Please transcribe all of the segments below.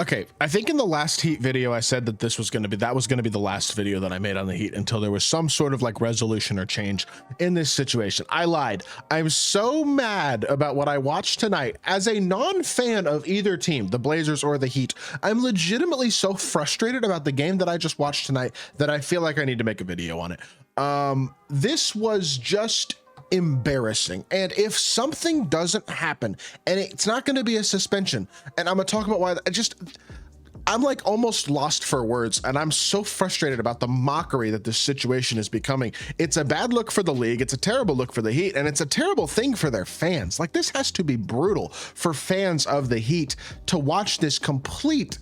Okay, I think in the last Heat video, I said that that was going to be the last video that I made on the Heat until there was some sort of like resolution or change in this situation. I lied. I'm so mad about what I watched tonight. As a non-fan of either team, the Blazers or the Heat, I'm legitimately so frustrated about the game that I just watched tonight that I feel like I need to make a video on it. This was just embarrassing, and if something doesn't happen, and it's not going to be a suspension, and I'm gonna talk about why, I'm like almost lost for words, and I'm so frustrated about the mockery that this situation is becoming. It's a bad look for the league, it's a terrible look for the Heat, and it's a terrible thing for their fans. Like, this has to be brutal for fans of the Heat to watch this complete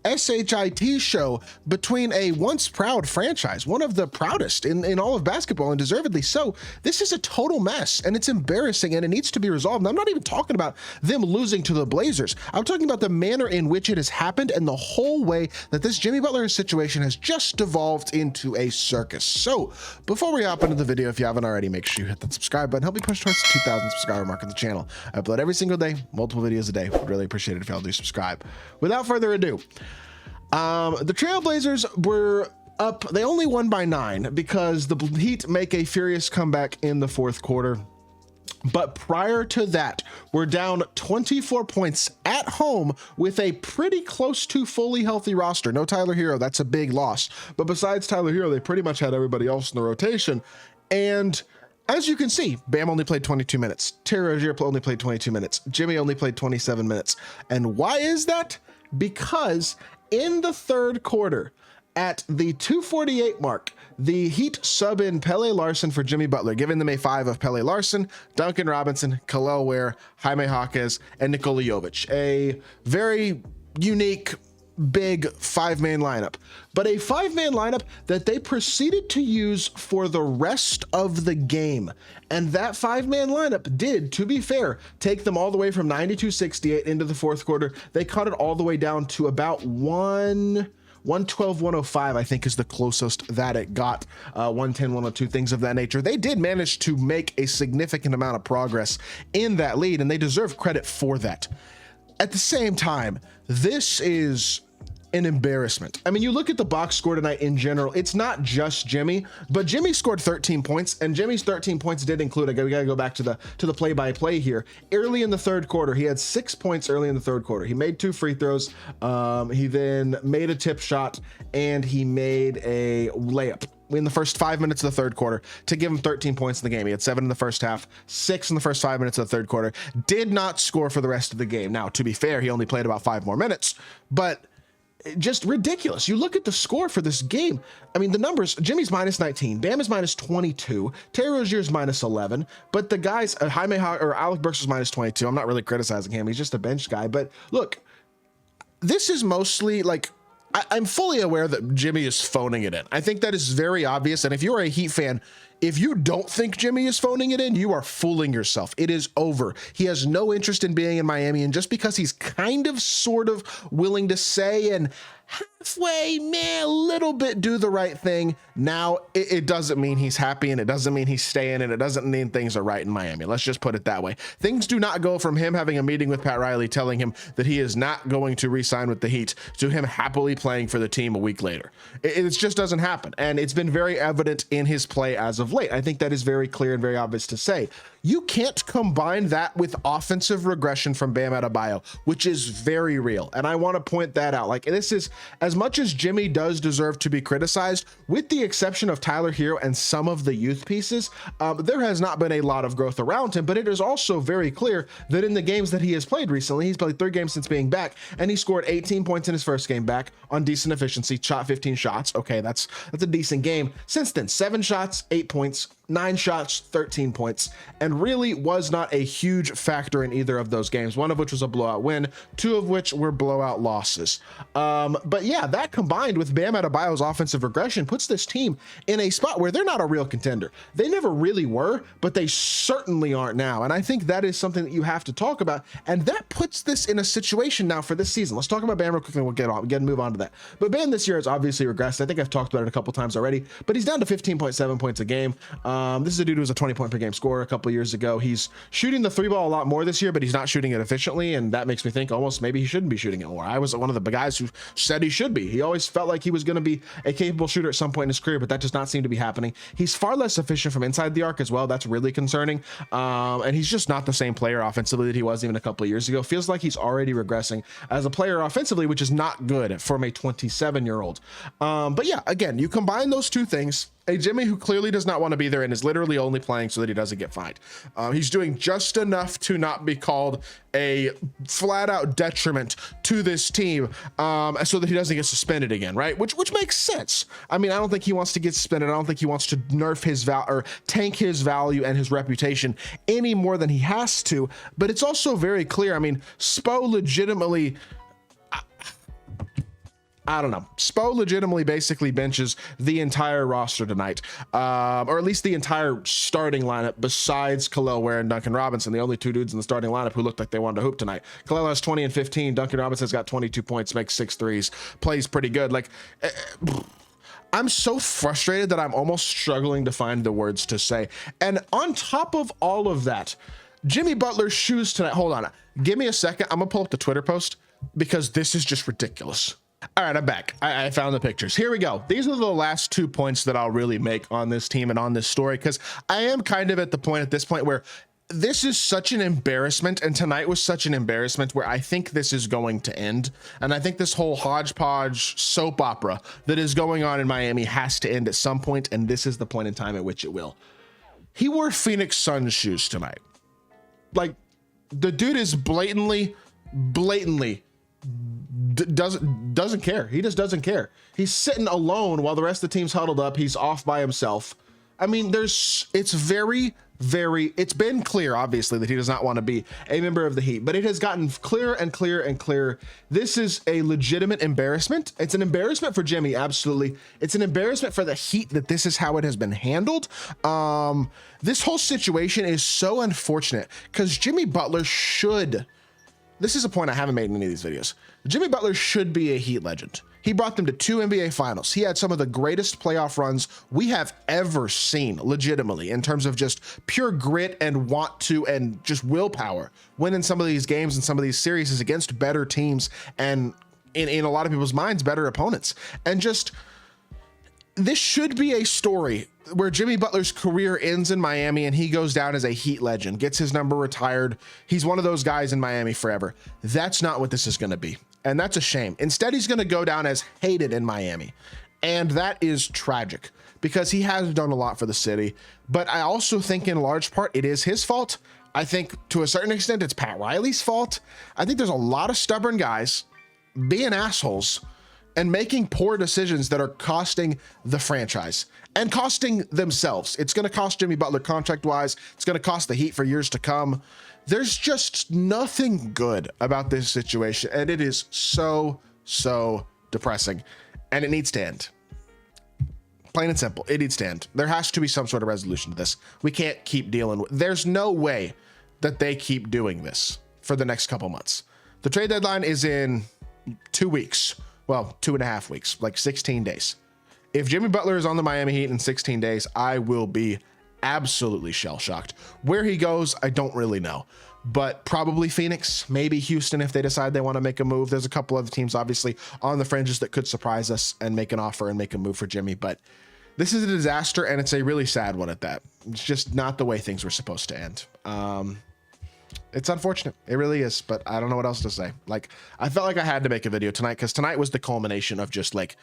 SHIT show between a once proud franchise, one of the proudest in all of basketball, and deservedly so. This is a total mess, and it's embarrassing, and it needs to be resolved. And I'm not even talking about them losing to the Blazers. I'm talking about the manner in which it has happened and the whole way that this Jimmy Butler situation has just devolved into a circus. So before we hop into the video, if you haven't already, make sure you hit that subscribe button. Help me push towards the 2,000 subscriber mark on the channel. I upload every single day, multiple videos a day. Would really appreciate it if y'all do subscribe. Without further ado, the Trailblazers were up. They only won by 9 because the Heat make a furious comeback in the fourth quarter. But prior to that, we're down 24 points at home with a pretty close to fully healthy roster. No Tyler Hero, that's a big loss. But besides Tyler Hero, they pretty much had everybody else in the rotation. And as you can see, Bam only played 22 minutes. Terry Rozier only played 22 minutes. Jimmy only played 27 minutes. And why is that? Because in the third quarter, at the 2:48 mark, the Heat sub in Pele Larson for Jimmy Butler, giving them a 5 of Pele Larson, Duncan Robinson, Khalil Ware, Jaime Jaquez, and Nikola Jovic. A very unique, big 5-man lineup, but a 5-man lineup that they proceeded to use for the rest of the game. And that 5-man lineup did, to be fair, take them all the way from 92-68 into the fourth quarter. They cut it all the way down to about 112, 105, I think is the closest that it got. 110, 102, things of that nature. They did manage to make a significant amount of progress in that lead, and they deserve credit for that. At the same time, this is an embarrassment. I mean, you look at the box score tonight in general, it's not just Jimmy, but Jimmy scored 13 points, and Jimmy's 13 points did include, we gotta go back to the play-by-play here. Early in the third quarter, he had 6 points early in the third quarter. He made 2 free throws. He then made a tip shot, and he made a layup in the first 5 minutes of the third quarter to give him 13 points in the game. He had 7 in the first half, 6 in the first 5 minutes of the third quarter. Did not score for the rest of the game. Now, to be fair, he only played about 5 more minutes, but just ridiculous. You look at the score for this game. I mean, the numbers, Jimmy's minus 19, Bam is minus 22, Terry Rozier's minus 11, but the guys, Alec Burks is minus 22. I'm not really criticizing him. He's just a bench guy. But look, this is mostly like, I'm fully aware that Jimmy is phoning it in. I think that is very obvious. And if you're a Heat fan, if you don't think Jimmy is phoning it in, you are fooling yourself. It is over. He has no interest in being in Miami. And just because he's kind of, sort of willing to say and halfway, man, a little bit do the right thing, now it doesn't mean he's happy, and it doesn't mean he's staying, and it doesn't mean things are right in Miami. Let's just put it that way. Things do not go from him having a meeting with Pat Riley telling him that he is not going to re-sign with the Heat to him happily playing for the team a week later. It just doesn't happen. And it's been very evident in his play as of late. I think that is very clear and very obvious to say. You can't combine that with offensive regression from Bam Adebayo, which is very real. And I want to point that out. Like, this is, as much as Jimmy does deserve to be criticized, with the exception of Tyler Hero and some of the youth pieces, there has not been a lot of growth around him. But it is also very clear that in the games that he has played recently, he's played 3 games since being back, and he scored 18 points in his first game back on decent efficiency, shot 15 shots. Okay, that's a decent game. Since then, 7 shots, 8 points, 9 shots, 13 points, and really was not a huge factor in either of those games, one of which was a blowout win, 2 of which were blowout losses. But yeah, that combined with Bam Adebayo's offensive regression puts this team in a spot where they're not a real contender. They never really were, but they certainly aren't now. And I think that is something that you have to talk about. And that puts this in a situation now for this season. Let's talk about Bam real quickly, and we'll move on to that. But Bam this year has obviously regressed. I think I've talked about it a couple times already, but he's down to 15.7 points a game. This is a dude who was a 20-point per game scorer a couple years ago. He's shooting the three ball a lot more this year, but he's not shooting it efficiently, and that makes me think almost maybe he shouldn't be shooting it more. I was one of the guys who said he should be. He always felt like he was going to be a capable shooter at some point in his career, but that does not seem to be happening. He's far less efficient from inside the arc as well. That's really concerning, and he's just not the same player offensively that he was even a couple of years ago. Feels like he's already regressing as a player offensively, which is not good from a 27-year-old. But yeah, again, you combine those two things. A Jimmy who clearly does not want to be there and is literally only playing so that he doesn't get fined. He's doing just enough to not be called a flat out detriment to this team, so that he doesn't get suspended again, right? Which makes sense. I mean, I don't think he wants to get suspended. I don't think he wants to nerf his or tank his value and his reputation any more than he has to. But it's also very clear. I mean, Spo legitimately, I don't know. Spo legitimately basically benches the entire roster tonight, or at least the entire starting lineup besides Khalil Ware and Duncan Robinson, the only two dudes in the starting lineup who looked like they wanted to hoop tonight. Khalil has 20 and 15. Duncan Robinson's got 22 points, makes 6 threes, plays pretty good. Like, I'm so frustrated that I'm almost struggling to find the words to say. And on top of all of that, Jimmy Butler's shoes tonight. Hold on. Give me a second. I'm going to pull up the Twitter post because this is just ridiculous. All right, I'm back. I found the pictures. Here we go. These are the last 2 points that I'll really make on this team and on this story, because I am kind of at the point at this point where this is such an embarrassment, and tonight was such an embarrassment where I think this is going to end. And I think this whole hodgepodge soap opera that is going on in Miami has to end at some point, and this is the point in time at which it will. He wore Phoenix Suns shoes tonight. Like, the dude is blatantly doesn't care. He just doesn't care. He's sitting alone while the rest of the team's huddled up. He's off by himself. I mean, it's been clear, obviously, that he does not want to be a member of the Heat, but it has gotten clearer and clearer and clearer. This is a legitimate embarrassment. It's an embarrassment for Jimmy, absolutely. It's an embarrassment for the Heat that this is how it has been handled. This whole situation is so unfortunate because Jimmy Butler should, this is a point I haven't made in any of these videos. Jimmy Butler should be a Heat legend. He brought them to 2 NBA finals. He had some of the greatest playoff runs we have ever seen, legitimately, in terms of just pure grit and want to and just willpower. Winning some of these games and some of these series against better teams and in a lot of people's minds, better opponents. And just, this should be a story where Jimmy Butler's career ends in Miami and he goes down as a Heat legend, gets his number retired. He's one of those guys in Miami forever. That's not what this is going to be. And that's a shame. Instead, he's going to go down as hated in Miami. And that is tragic because he has done a lot for the city. But I also think in large part, it is his fault. I think to a certain extent, it's Pat Riley's fault. I think there's a lot of stubborn guys being assholes and making poor decisions that are costing the franchise and costing themselves. It's going to cost Jimmy Butler contract-wise. It's going to cost the Heat for years to come. There's just nothing good about this situation, and it is so depressing, and it needs to end. Plain and simple, it needs to end. There has to be some sort of resolution to this. We can't keep dealing with, there's no way that they keep doing this for the next couple months. The trade deadline is in 2 weeks. Well, 2.5 weeks, like 16 days. If Jimmy Butler is on the Miami Heat in 16 days, I will be absolutely shell-shocked. Where he goes, I don't really know, but probably Phoenix, maybe Houston if they decide they want to make a move. There's a couple other teams obviously on the fringes that could surprise us and make an offer and make a move for Jimmy, but this is a disaster and it's a really sad one at that. It's just not the way things were supposed to end. It's unfortunate. It really is, but I don't know what else to say. Like, I felt like I had to make a video tonight because tonight was the culmination of just like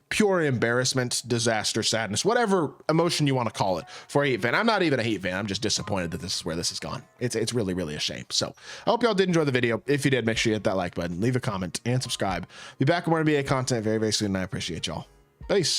pure embarrassment, disaster, sadness, whatever emotion you want to call it for a Heat fan. I'm not even a Heat fan. I'm just disappointed that this is where this has gone. It's really a shame. So I hope y'all did enjoy the video. If you did, make sure you hit that like button, leave a comment and subscribe. Be back with more NBA content very soon. And I appreciate y'all. Peace.